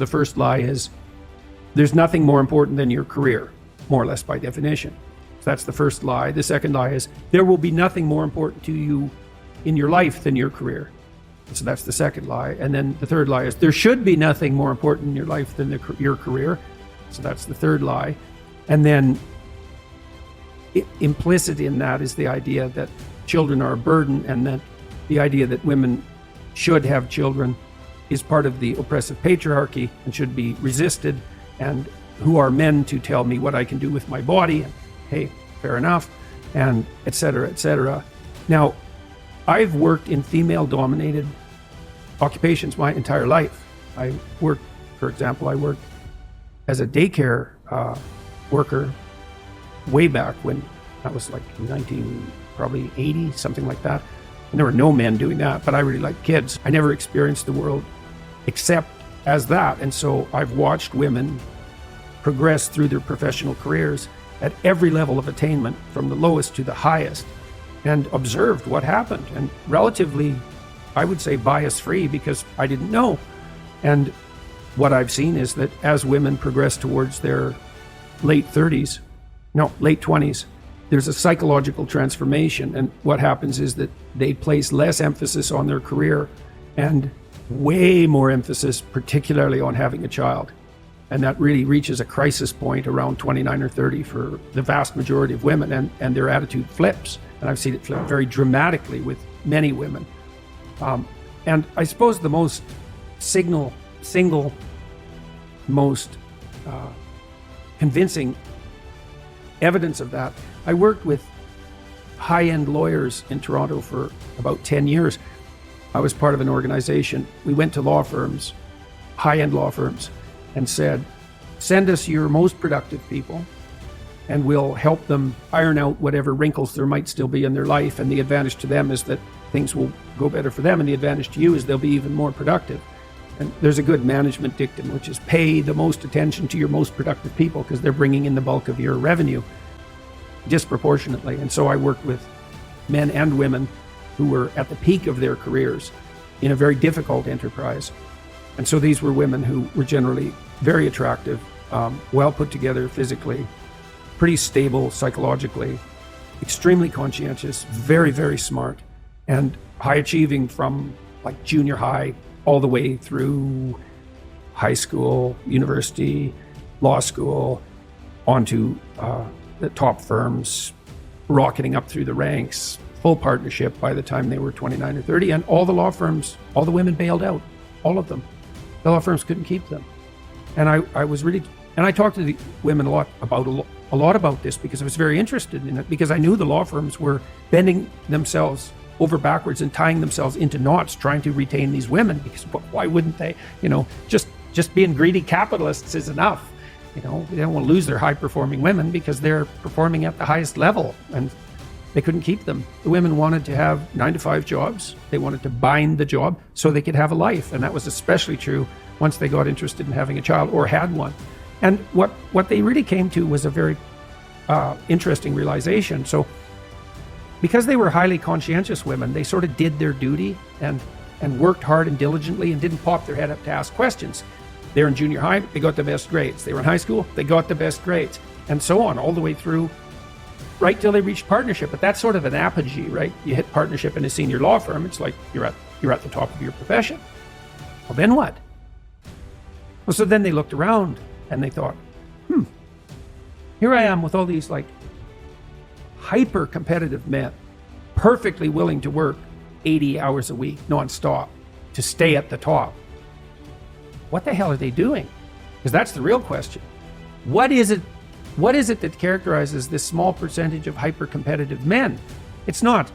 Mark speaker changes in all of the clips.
Speaker 1: The first lie is there's nothing more important than your career, more or less by definition. So that's the first lie. The second lie is there will be nothing more important to you in your life than your career. So that's the second lie. And then the third lie is there should be nothing more important in your life than your career. So that's the third lie. And then implicit in that is the idea that children are a burden, and that the idea that women should have children is part of the oppressive patriarchy and should be resisted. And who are men to tell me what I can do with my body? And, hey, fair enough, and et cetera, et cetera. Now, I've worked in female-dominated occupations my entire life. I worked as a daycare worker way back when that was like 1980, something like that. And there were no men doing that, but I really liked kids. I never experienced the world except as that. And so I've watched women progress through their professional careers at every level of attainment, from the lowest to the highest, and observed what happened. And relatively, I would say, bias-free, because I didn't know. And what I've seen is that as women progress towards their late 20s, there's a psychological transformation. And what happens is that they place less emphasis on their career and way more emphasis, particularly on having a child. And that really reaches a crisis point around 29 or 30 for the vast majority of women, and their attitude flips. And I've seen it flip very dramatically with many women. And I suppose the most most convincing evidence of that, I worked with high-end lawyers in Toronto for about 10 years. I was part of an organization. We went to law firms, high-end law firms, and said, send us your most productive people, and we'll help them iron out whatever wrinkles there might still be in their life. And the advantage to them is that things will go better for them, and the advantage to you is they'll be even more productive. And there's a good management dictum, which is pay the most attention to your most productive people, because they're bringing in the bulk of your revenue disproportionately. And so I worked with men and women who were at the peak of their careers in a very difficult enterprise. And so these were women who were generally very attractive, well put together physically, pretty stable psychologically, extremely conscientious, very, very smart, and high achieving from like junior high all the way through high school, university, law school, onto the top firms, rocketing up through the ranks, full partnership by the time they were 29 or 30. And all the law firms, all the women bailed out, all of them. The law firms couldn't keep them. And I was really, and I talked to the women a lot about this, because I was very interested in it, because I knew the law firms were bending themselves over backwards and tying themselves into knots trying to retain these women, because why wouldn't they? Just being greedy capitalists is enough. They don't want to lose their high-performing women because they're performing at the highest level, and they couldn't keep them. The women wanted to have 9-to-5 jobs. They wanted to bind the job so they could have a life, and that was especially true once they got interested in having a child or had one. And what they really came to was a very interesting realization. So because they were highly conscientious women, they sort of did their duty and worked hard and diligently and didn't pop their head up to ask questions. They were in junior high, they got the best grades. They were in high school, they got the best grades, and so on, all the way through, right till they reached partnership. But that's sort of an apogee, right? You hit partnership in a senior law firm, it's like you're at the top of your profession. Well, then what? Well, so then they looked around and they thought, here I am with all these like hyper-competitive men, perfectly willing to work 80 hours a week nonstop to stay at the top. What the hell are they doing? Because that's the real question. What is it that characterizes this small percentage of hyper-competitive men? It's not.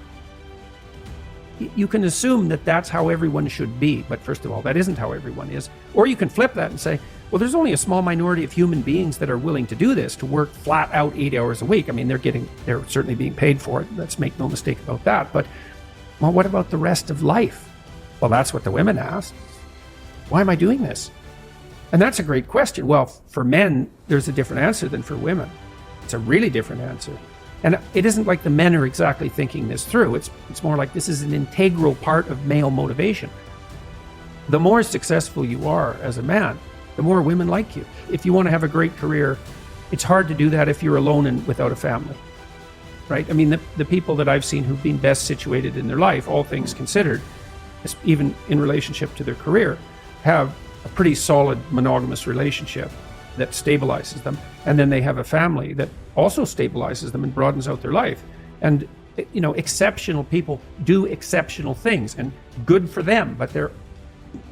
Speaker 1: You can assume that that's how everyone should be, but first of all, that isn't how everyone is. Or you can flip that and say, well, there's only a small minority of human beings that are willing to do this, to work flat out 8 hours a week. I mean, they're certainly being paid for it. Let's make no mistake about that. But, well, what about the rest of life? Well, that's what the women asked. Why am I doing this? And that's a great question. Well, for men, there's a different answer than for women. It's a really different answer. And it isn't like the men are exactly thinking this through. It's more like this is an integral part of male motivation. The more successful you are as a man, the more women like you. If you want to have a great career, it's hard to do that if you're alone and without a family, right? I mean, the people that I've seen who've been best situated in their life, all things considered, even in relationship to their career, have a pretty solid monogamous relationship that stabilizes them. And then they have a family that also stabilizes them and broadens out their life. And, you know, exceptional people do exceptional things, and good for them, but they're,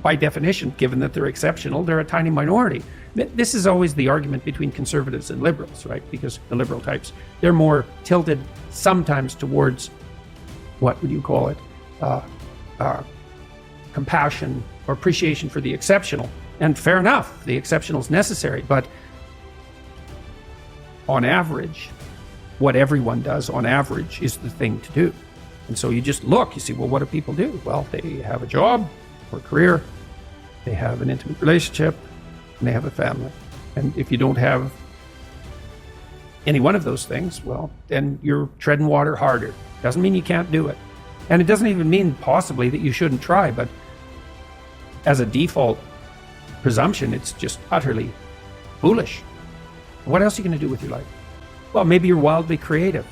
Speaker 1: by definition, given that they're exceptional, they're a tiny minority. This is always the argument between conservatives and liberals, right? Because the liberal types, they're more tilted sometimes towards, what would you call it? Compassion or appreciation for the exceptional. And fair enough, the exceptional is necessary, but on average, what everyone does on average is the thing to do. And so you just look, you see, well, what do people do? Well, they have a job or a career, they have an intimate relationship, and they have a family. And if you don't have any one of those things, well, then you're treading water harder. Doesn't mean you can't do it. And it doesn't even mean possibly that you shouldn't try, but as a default presumption, it's just utterly foolish. What else are you going to do with your life? Well, maybe you're wildly creative.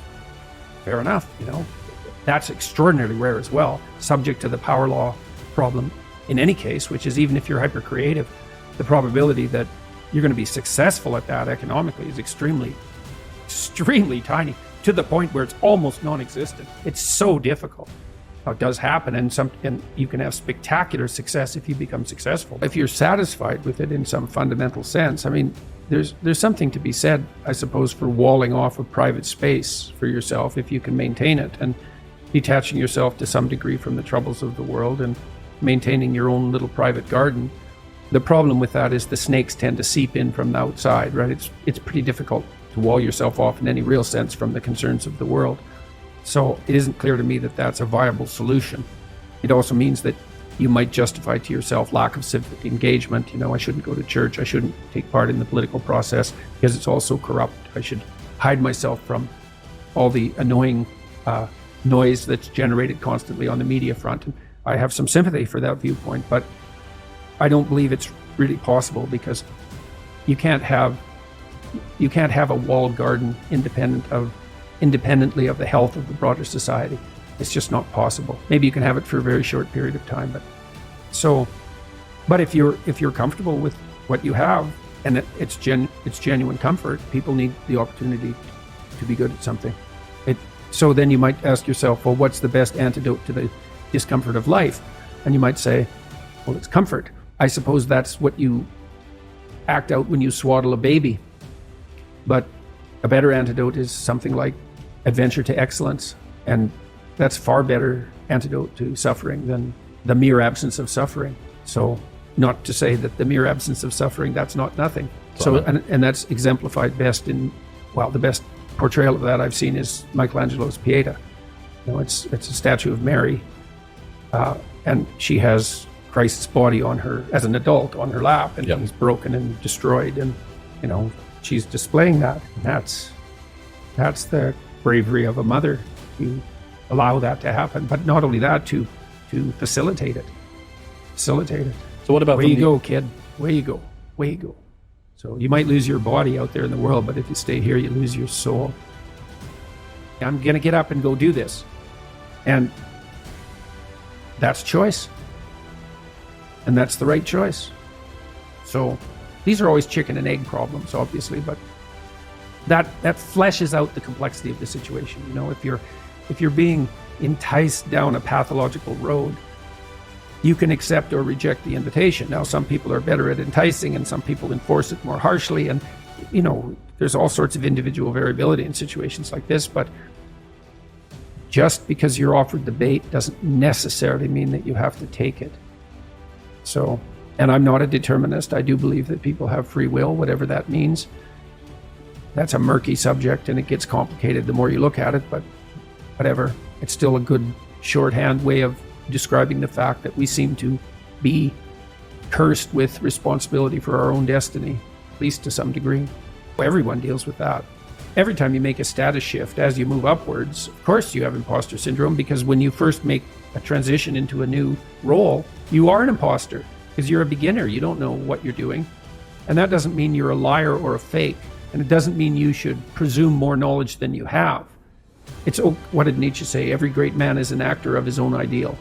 Speaker 1: Fair enough, you know. That's extraordinarily rare as well, subject to the power law problem in any case, which is even if you're hyper creative, the probability that you're going to be successful at that economically is extremely tiny, to the point where it's almost non-existent. It's so difficult. Now, it does happen, and you can have spectacular success if you become successful. If you're satisfied with it in some fundamental sense, I mean, there's something to be said, I suppose, for walling off a private space for yourself if you can maintain it, and detaching yourself to some degree from the troubles of the world and maintaining your own little private garden. The problem with that is the snakes tend to seep in from the outside, right? It's pretty difficult to wall yourself off in any real sense from the concerns of the world. So it isn't clear to me that that's a viable solution. It also means that you might justify to yourself lack of civic engagement. You know, I shouldn't go to church. I shouldn't take part in the political process because it's all so corrupt. I should hide myself from all the annoying noise that's generated constantly on the media front. And I have some sympathy for that viewpoint, but I don't believe it's really possible, because you can't have a walled garden independently of the health of the broader society. It's just not possible. Maybe you can have it for a very short period of time, but if you're comfortable with what you have, and it's genuine comfort, people need the opportunity to be good at something. So then you might ask yourself, well, what's the best antidote to the discomfort of life? And you might say, well, it's comfort. I suppose that's what you act out when you swaddle a baby. But a better antidote is something like adventure to excellence. And that's far better antidote to suffering than the mere absence of suffering. So not to say that the mere absence of suffering, that's not nothing. So, and that's exemplified best in, well, the best portrayal of that I've seen is Michelangelo's Pieta. You know, it's a statue of Mary, and she has Christ's body on her, as an adult, on her lap, and he's broken and destroyed, and, you know, she's displaying that. And that's the bravery of a mother to allow that to happen, but not only that, to facilitate it. So what about, where you go, kid? Where you go. So you might lose your body out there in the world, but if you stay here, you lose your soul. I'm going to get up and go do this. And that's choice. And that's the right choice. So these are always chicken and egg problems, obviously, but that fleshes out the complexity of the situation. You know, if you're being enticed down a pathological road, you can accept or reject the invitation. Now, some people are better at enticing, and some people enforce it more harshly. And, you know, there's all sorts of individual variability in situations like this. But just because you're offered the bait doesn't necessarily mean that you have to take it. So, and I'm not a determinist. I do believe that people have free will, whatever that means. That's a murky subject, and it gets complicated the more you look at it. But whatever, it's still a good shorthand way of describing the fact that we seem to be cursed with responsibility for our own destiny, at least to some degree. Everyone deals with that. Every time you make a status shift as you move upwards, of course you have imposter syndrome, because when you first make a transition into a new role, you are an imposter because you're a beginner. You don't know what you're doing. And that doesn't mean you're a liar or a fake. And it doesn't mean you should presume more knowledge than you have. It's, what did Nietzsche say? Every great man is an actor of his own ideal.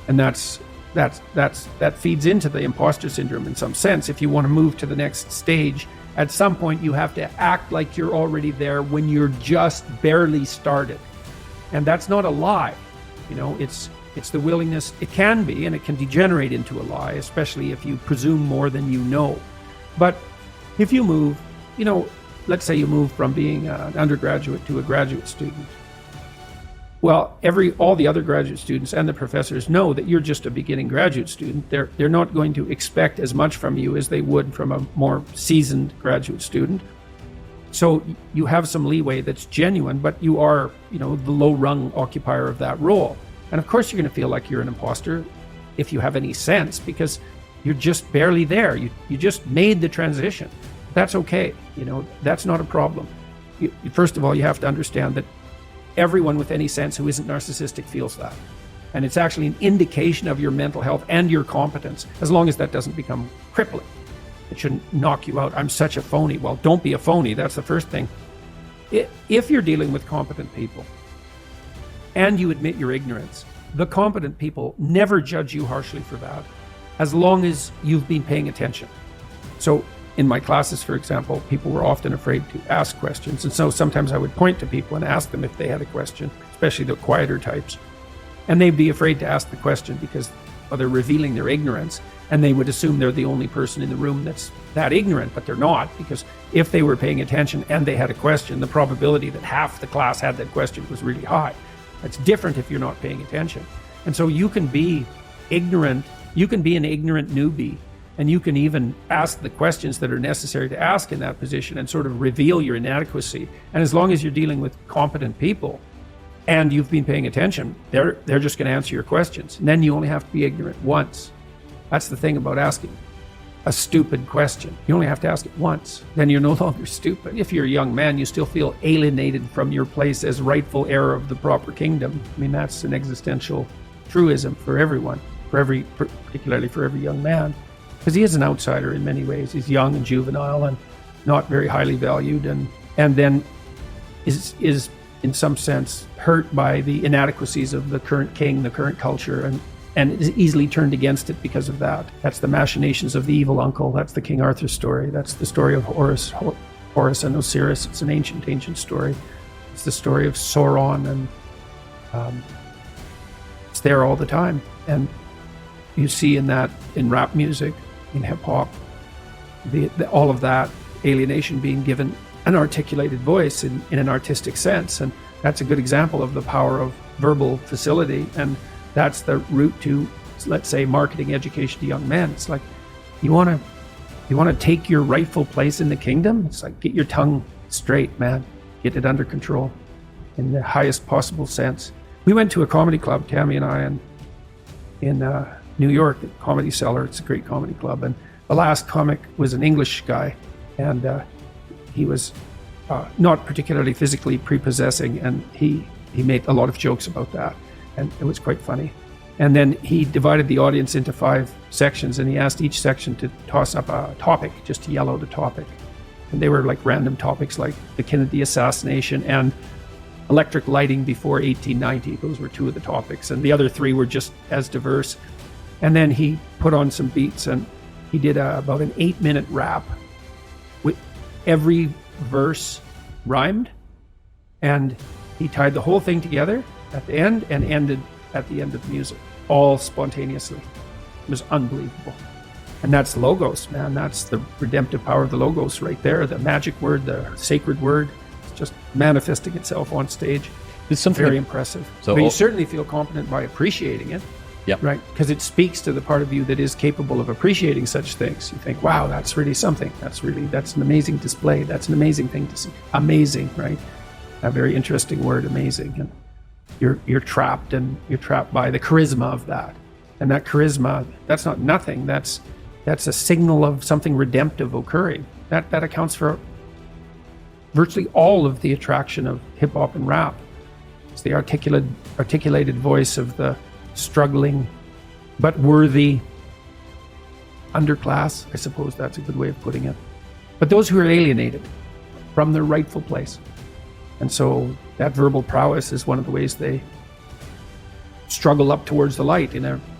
Speaker 1: And that feeds into the imposter syndrome in some sense. If you want to move to the next stage, at some point you have to act like you're already there when you're just barely started. And that's not a lie. It's the willingness. It can be, and it can degenerate into a lie, especially if you presume more than you know. But if you move, let's say you move from being an undergraduate to a graduate student. Well, all the other graduate students and the professors know that you're just a beginning graduate student. They're not going to expect as much from you as they would from a more seasoned graduate student. So you have some leeway that's genuine, but you are, the low-rung occupier of that role. And of course you're going to feel like you're an imposter if you have any sense, because you're just barely there. You just made the transition. That's okay. That's not a problem. First of all, you have to understand that everyone with any sense who isn't narcissistic feels that. And it's actually an indication of your mental health and your competence, as long as that doesn't become crippling. It shouldn't knock you out. I'm such a phony. Well, don't be a phony. That's the first thing. If you're dealing with competent people and you admit your ignorance, the competent people never judge you harshly for that, as long as you've been paying attention. So in my classes, for example, people were often afraid to ask questions. And so sometimes I would point to people and ask them if they had a question, especially the quieter types. And they'd be afraid to ask the question because they're revealing their ignorance. And they would assume they're the only person in the room that's that ignorant, but they're not, because if they were paying attention and they had a question, the probability that half the class had that question was really high. That's different if you're not paying attention. And so you can be ignorant, you can be an ignorant newbie, and you can even ask the questions that are necessary to ask in that position and sort of reveal your inadequacy. And as long as you're dealing with competent people and you've been paying attention, they're just going to answer your questions. And then you only have to be ignorant once. That's the thing about asking a stupid question. You only have to ask it once. Then you're no longer stupid. If you're a young man, you still feel alienated from your place as rightful heir of the proper kingdom. I mean, that's an existential truism for everyone, particularly for every young man. Because he is an outsider in many ways. He's young and juvenile and not very highly valued, and then is in some sense hurt by the inadequacies of the current king, the current culture, and is easily turned against it because of that. That's the machinations of the evil uncle. That's the King Arthur story. That's the story of Horus and Osiris. It's an ancient story. It's the story of Sauron, and it's there all the time. And you see in rap music, in hip hop, all of that alienation being given an articulated voice in an artistic sense. And that's a good example of the power of verbal facility. And that's the route to, let's say, marketing education to young men. It's like, you want to take your rightful place in the kingdom? It's like, get your tongue straight, man. Get it under control in the highest possible sense. We went to a comedy club, Tammy and I, in New York, at Comedy Cellar. It's a great comedy club. And the last comic was an English guy, and he was not particularly physically prepossessing, and he made a lot of jokes about that, and it was quite funny. And then he divided the audience into 5 sections, and he asked each section to toss up a topic, just to yell out a topic. And they were like random topics, like the Kennedy assassination and electric lighting before 1890. Those were 2 of the topics, and the other 3 were just as diverse. And then he put on some beats, and he did about an 8-minute rap with every verse rhymed, and he tied the whole thing together at the end and ended at the end of the music, all spontaneously. It was unbelievable. And that's logos, man. That's the redemptive power of the logos right there. The magic word, the sacred word, it's just manifesting itself on stage. It's something very impressive. But you certainly feel competent by appreciating it.
Speaker 2: Yep.
Speaker 1: Right? Because it speaks to the part of you that is capable of appreciating such things. You think, wow, that's really something. That's an amazing display. That's an amazing thing to see. Amazing, right? A very interesting word, amazing. And you're trapped by the charisma of that. And that charisma, that's not nothing. That's a signal of something redemptive occurring. That accounts for virtually all of the attraction of hip hop and rap. It's the articulated voice of the struggling but worthy underclass, I suppose that's a good way of putting it. But those who are alienated from their rightful place. And so that verbal prowess is one of the ways they struggle up towards the light.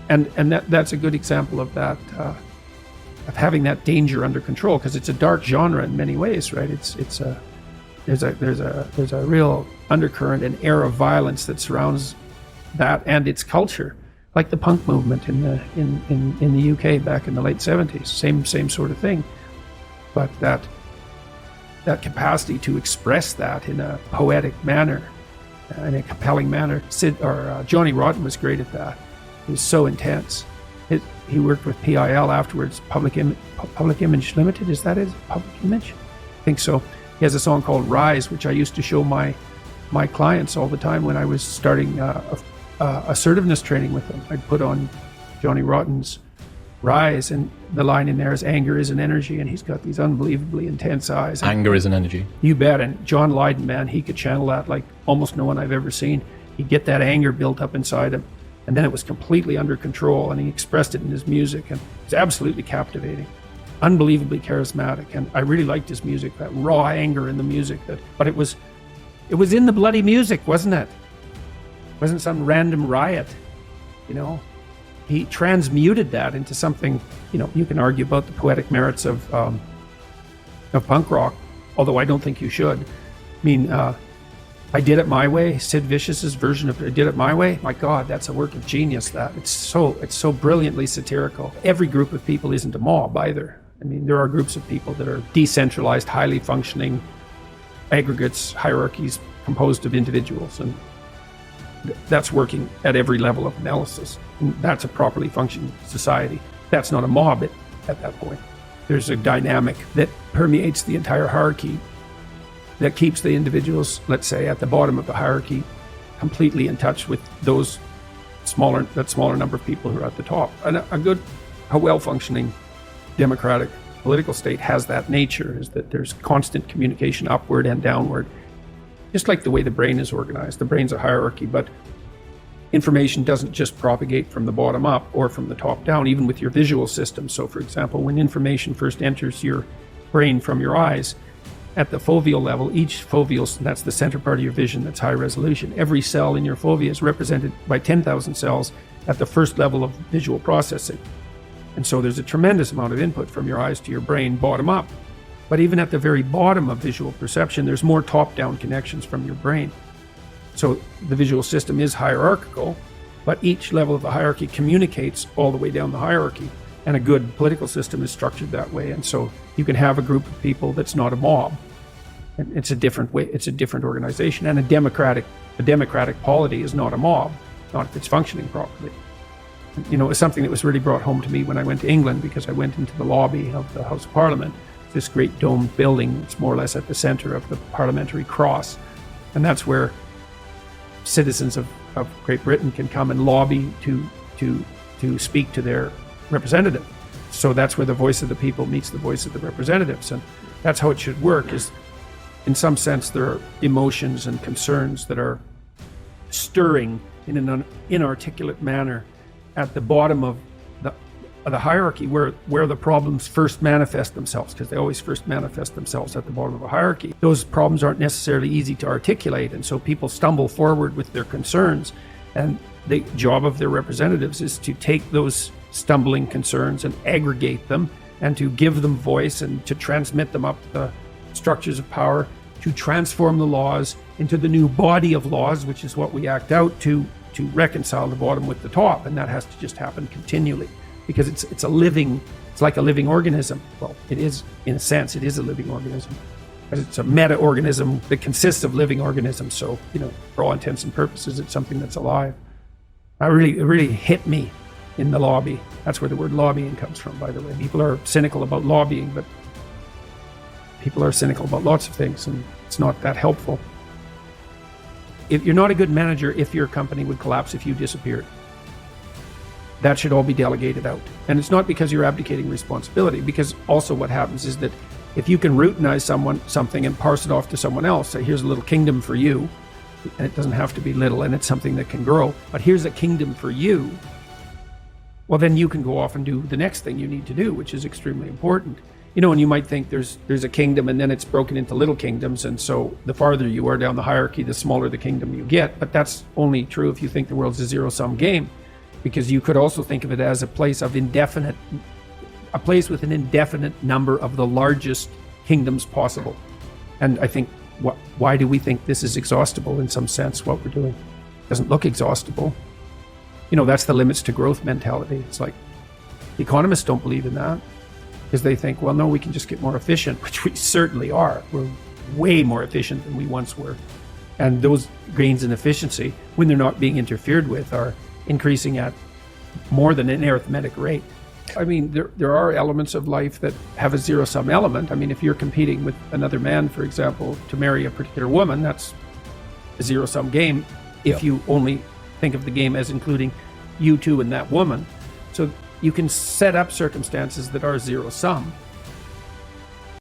Speaker 1: That's a good example of that, of having that danger under control, because it's a dark genre in many ways, right? There's a real undercurrent and air of violence that surrounds that and its culture, like the punk movement in the UK back in the late 70s. Same sort of thing, but that capacity to express that in a poetic manner, in a compelling manner. Johnny Rotten was great at that. He was so intense. He worked with PIL afterwards, Public Image Limited. Is that it? Public Image? I think so. He has a song called Rise, which I used to show my clients all the time when I was starting assertiveness training with them. I'd put on Johnny Rotten's Rise, and the line in there is anger is an energy, and he's got these unbelievably intense eyes.
Speaker 2: Anger is an energy.
Speaker 1: You bet. And John Lydon, man, he could channel that like almost no one I've ever seen. He'd get that anger built up inside him, and then it was completely under control, and he expressed it in his music, and it's absolutely captivating, unbelievably charismatic. And I really liked his music, that raw anger in the music. But it was in the bloody music, wasn't it? It wasn't some random riot, you know. He transmuted that into something, you know. You can argue about the poetic merits of punk rock, although I don't think you should. I mean, I Did It My Way, Sid Vicious's version of I Did It My Way. My God, that's a work of genius. That it's so brilliantly satirical. Every group of people isn't a mob either. I mean, there are groups of people that are decentralized, highly functioning aggregates, hierarchies composed of individuals, and that's working at every level of analysis. And that's a properly functioning society. That's not a mob at that point. There's a dynamic that permeates the entire hierarchy that keeps the individuals, let's say, at the bottom of the hierarchy completely in touch with that smaller number of people who are at the top. And a well-functioning democratic political state has that nature, is that there's constant communication upward and downward. Just like the way the brain is organized. The brain's a hierarchy, but information doesn't just propagate from the bottom up or from the top down, even with your visual system. So for example, when information first enters your brain from your eyes, at the foveal level, each foveal, that's the center part of your vision that's high resolution. Every cell in your fovea is represented by 10,000 cells at the first level of visual processing. And so there's a tremendous amount of input from your eyes to your brain bottom up. But even at the very bottom of visual perception, there's more top-down connections from your brain. So the visual system is hierarchical, but each level of the hierarchy communicates all the way down the hierarchy. And a good political system is structured that way. And so you can have a group of people that's not a mob. And it's a different way, it's a different organization. And a democratic polity is not a mob, not if it's functioning properly. You know, it was something that was really brought home to me when I went to England, because I went into the lobby of the House of Parliament, this great domed building that's more or less at the center of the parliamentary cross. And that's where citizens of Great Britain can come and lobby to speak to their representative. So that's where the voice of the people meets the voice of the representatives. And that's how it should work, is in some sense there are emotions and concerns that are stirring in an inarticulate manner at the bottom of the hierarchy, where the problems first manifest themselves, because they always first manifest themselves at the bottom of a hierarchy. Those problems aren't necessarily easy to articulate, and so people stumble forward with their concerns, and the job of their representatives is to take those stumbling concerns and aggregate them, and to give them voice, and to transmit them up the structures of power, to transform the laws into the new body of laws, which is what we act out to reconcile the bottom with the top. And that has to just happen continually, because it's like a living organism. Well, it is, in a sense, it is a living organism, but it's a meta-organism that consists of living organisms. So, you know, for all intents and purposes, it's something that's alive. It really hit me in the lobby. That's where the word lobbying comes from, by the way. People are cynical about lobbying, but people are cynical about lots of things, and it's not that helpful. If you're not a good manager, if your company would collapse if you disappeared. That should all be delegated out. And it's not because you're abdicating responsibility, because also what happens is that if you can routinize something and parse it off to someone else, say, here's a little kingdom for you, and it doesn't have to be little, and it's something that can grow, but here's a kingdom for you, well, then you can go off and do the next thing you need to do, which is extremely important. You know, and you might think there's a kingdom and then it's broken into little kingdoms. And so the farther you are down the hierarchy, the smaller the kingdom you get. But that's only true if you think the world's a zero-sum game, because you could also think of it as a place with an indefinite number of the largest kingdoms possible. And I think, why do we think this is exhaustible in some sense, what we're doing? It doesn't look exhaustible. You know, that's the limits to growth mentality. It's like, the economists don't believe in that, because they think, well, no, we can just get more efficient, which we certainly are. We're way more efficient than we once were. And those gains in efficiency, when they're not being interfered with, are increasing at more than an arithmetic rate. I mean, there are elements of life that have a zero-sum element. I mean, if you're competing with another man, for example, to marry a particular woman, that's a zero-sum game if you only think of the game as including you two and that woman. So you can set up circumstances that are zero-sum,